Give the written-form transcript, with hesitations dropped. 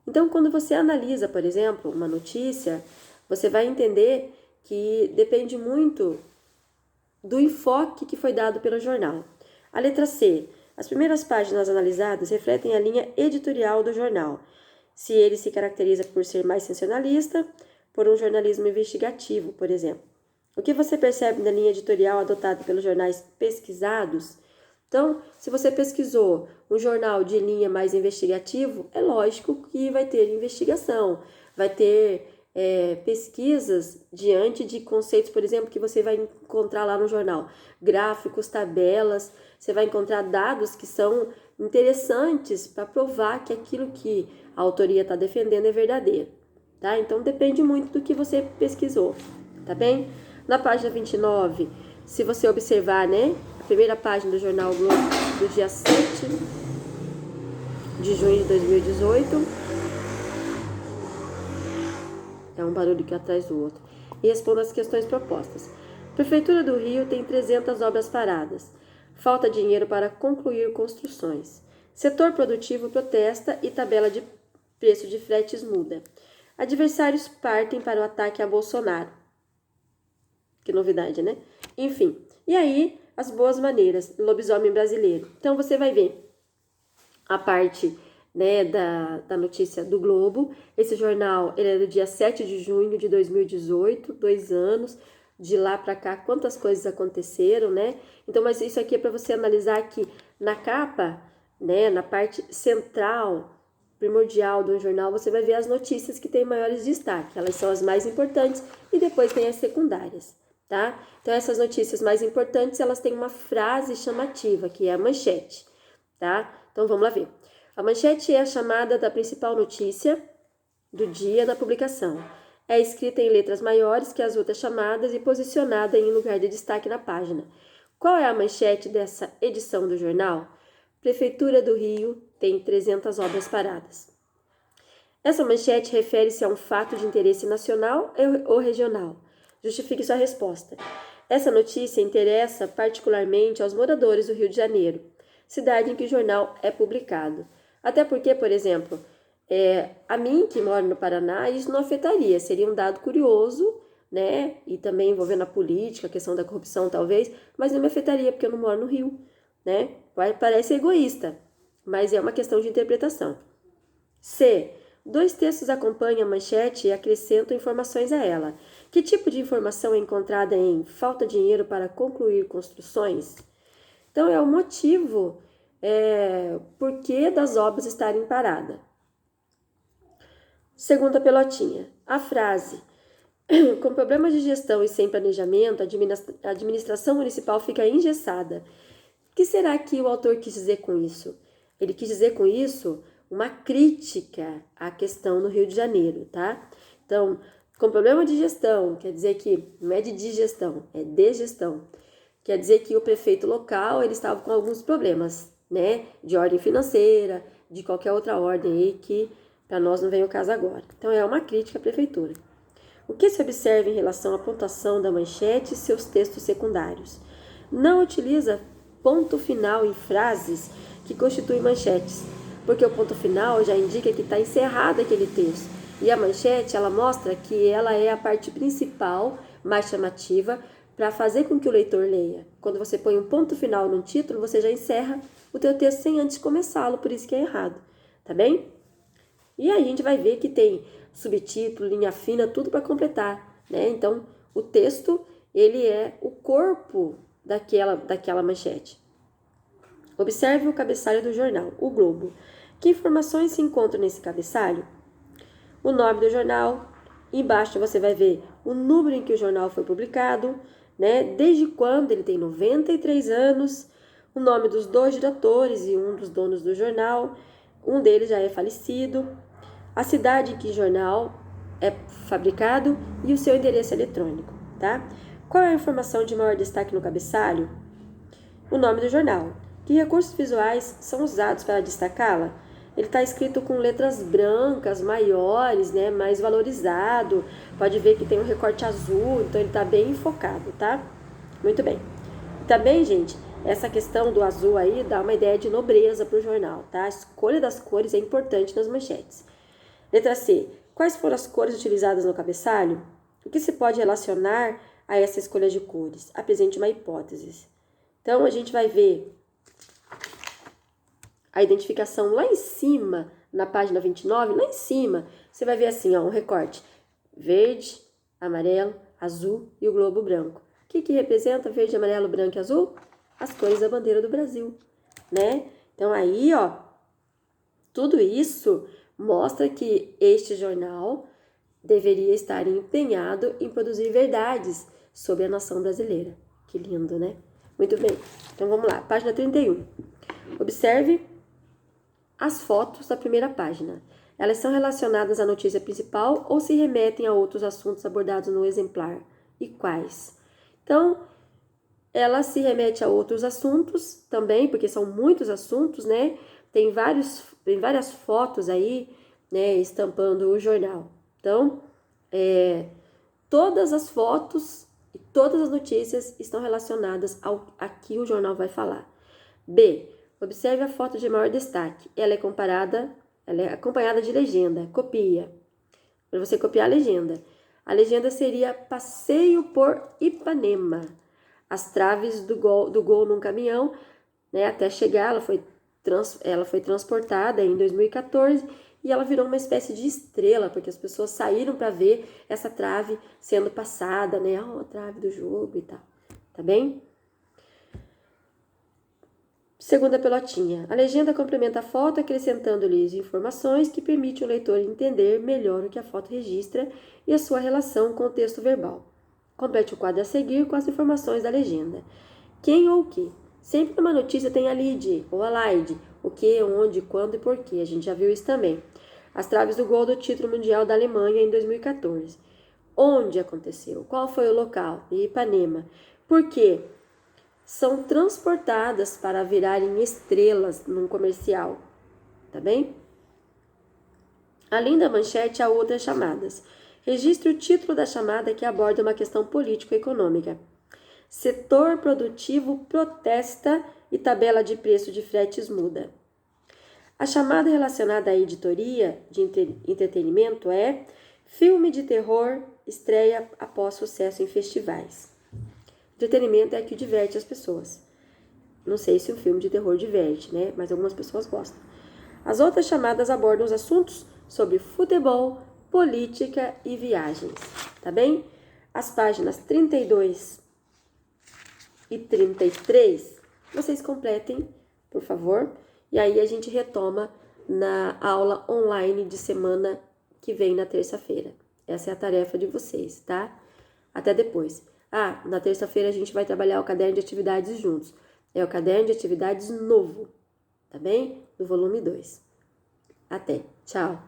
Então, quando você analisa, por exemplo, uma notícia, você vai entender que depende muito do enfoque que foi dado pelo jornal. A letra C. As primeiras páginas analisadas refletem a linha editorial do jornal. Se ele se caracteriza por ser mais sensacionalista, por um jornalismo investigativo, por exemplo. O que você percebe na linha editorial adotada pelos jornais pesquisados? Então, se você pesquisou um jornal de linha mais investigativo, é lógico que vai ter investigação, vai ter pesquisas diante de conceitos, por exemplo, que você vai encontrar lá no jornal, gráficos, tabelas, você vai encontrar dados que são interessantes para provar que aquilo que a autoria está defendendo é verdadeiro, tá? Então, depende muito do que você pesquisou, tá bem? Na página 29, se você observar, né, a primeira página do jornal Globo do dia 7 de junho de 2018, é um barulho que atrás do outro, e responda as questões propostas. Prefeitura do Rio tem 300 obras paradas. Falta dinheiro para concluir construções. Setor produtivo protesta e tabela de preço de fretes muda. Adversários partem para o ataque a Bolsonaro. Que novidade, né? Enfim, e aí as boas maneiras, lobisomem brasileiro. Então você vai ver a parte, né, da notícia do Globo. Esse jornal, ele é do dia 7 de junho de 2018, 2 anos. De lá para cá, quantas coisas aconteceram, né? Então, mas isso aqui é para você analisar que na capa, né, na parte central, primordial do jornal, você vai ver as notícias que têm maiores destaque. Elas são as mais importantes e depois tem as secundárias, tá? Então, essas notícias mais importantes, elas têm uma frase chamativa, que é a manchete, tá? Então, vamos lá ver. A manchete é a chamada da principal notícia do dia na publicação. É escrita em letras maiores que as outras chamadas e posicionada em lugar de destaque na página. Qual é a manchete dessa edição do jornal? Prefeitura do Rio tem 300 obras paradas. Essa manchete refere-se a um fato de interesse nacional ou regional. Justifique sua resposta. Essa notícia interessa particularmente aos moradores do Rio de Janeiro, cidade em que o jornal é publicado. Até porque, por exemplo, a mim, que moro no Paraná, isso não afetaria, seria um dado curioso, né? E também envolvendo a política, a questão da corrupção, talvez, mas não me afetaria porque eu não moro no Rio, né? Parece egoísta, mas é uma questão de interpretação. C. 2 textos acompanham a manchete e acrescentam informações a ela. Que tipo de informação é encontrada em falta de dinheiro para concluir construções? Então, é o motivo por que das obras estarem paradas. Segunda pelotinha. A frase: com problemas de gestão e sem planejamento, a administração municipal fica engessada. O que será que o autor quis dizer com isso? Ele quis dizer com isso uma crítica à questão no Rio de Janeiro, tá? Então, com problema de gestão, quer dizer que não é de digestão, é de gestão. Quer dizer que o prefeito local, ele estava com alguns problemas, né? De ordem financeira, de qualquer outra ordem aí que para nós não vem o caso agora. Então, é uma crítica à prefeitura. O que se observa em relação à pontuação da manchete e seus textos secundários? Não utiliza ponto final em frases que constituem manchetes, porque o ponto final já indica que está encerrado aquele texto. E a manchete, ela mostra que ela é a parte principal, mais chamativa, para fazer com que o leitor leia. Quando você põe um ponto final no título, você já encerra o teu texto sem antes começá-lo, por isso que é errado, tá bem? E aí a gente vai ver que tem subtítulo, linha fina, tudo para completar, né? Então, o texto, ele é o corpo daquela manchete. Observe o cabeçalho do jornal, o Globo. Que informações se encontram nesse cabeçalho? O nome do jornal, embaixo você vai ver o número em que o jornal foi publicado, né? Desde quando ele tem 93 anos, o nome dos 2 diretores e um dos donos do jornal, um deles já é falecido, a cidade em que o jornal é fabricado e o seu endereço eletrônico, tá? Qual é a informação de maior destaque no cabeçalho? O nome do jornal. Que recursos visuais são usados para destacá-la? Ele está escrito com letras brancas, maiores, né, mais valorizado. Pode ver que tem um recorte azul, então ele está bem enfocado, tá? Muito bem. Também, gente, essa questão do azul aí dá uma ideia de nobreza para o jornal, tá? A escolha das cores é importante nas manchetes. Letra C. Quais foram as cores utilizadas no cabeçalho? O que se pode relacionar a essa escolha de cores? Apresente uma hipótese. Então, a gente vai ver a identificação lá em cima, na página 29, lá em cima, você vai ver assim, ó, um recorte. Verde, amarelo, azul e o globo branco. O que representa verde, amarelo, branco e azul? As cores da bandeira do Brasil, né? Então, aí, ó, tudo isso mostra que este jornal deveria estar empenhado em produzir verdades sobre a nação brasileira. Que lindo, né? Muito bem. Então, vamos lá. Página 31. Observe as fotos da primeira página. Elas são relacionadas à notícia principal ou se remetem a outros assuntos abordados no exemplar? E quais? Então, ela se remete a outros assuntos também, porque são muitos assuntos, né? Tem várias fotos aí, né, estampando o jornal. Então, todas as fotos e todas as notícias estão relacionadas a que o jornal vai falar. B. Observe a foto de maior destaque. Ela é acompanhada de legenda. Copia. Para você copiar a legenda. A legenda seria Passeio por Ipanema. As traves do gol num caminhão, né, até chegar, ela foi transportada em 2014 e ela virou uma espécie de estrela, porque as pessoas saíram para ver essa trave sendo passada, né, a trave do jogo e tal. Tá bem? Segunda pelotinha. A legenda complementa a foto, acrescentando-lhes informações que permitem o leitor entender melhor o que a foto registra e a sua relação com o texto verbal. Complete o quadro a seguir com as informações da legenda. Quem ou o que? Sempre numa notícia tem a lead ou a lead. O que, onde, quando e porquê. A gente já viu isso também. As traves do gol do título mundial da Alemanha em 2014. Onde aconteceu? Qual foi o local? Em Ipanema. Por quê? São transportadas para virarem estrelas num comercial, tá bem? Além da manchete, há outras chamadas. Registre o título da chamada que aborda uma questão político-econômica. Setor produtivo protesta e tabela de preço de fretes muda. A chamada relacionada à editoria de entretenimento é filme de terror estreia após sucesso em festivais. Entretenimento é que diverte as pessoas. Não sei se um filme de terror diverte, né? Mas algumas pessoas gostam. As outras chamadas abordam os assuntos sobre futebol, política e viagens, tá bem? As páginas 32 e 33, vocês completem, por favor. E aí a gente retoma na aula online de semana que vem, na terça-feira. Essa é a tarefa de vocês, tá? Até depois. Na terça-feira a gente vai trabalhar o caderno de atividades juntos. É o caderno de atividades novo, tá bem? Do volume 2. Até. Tchau.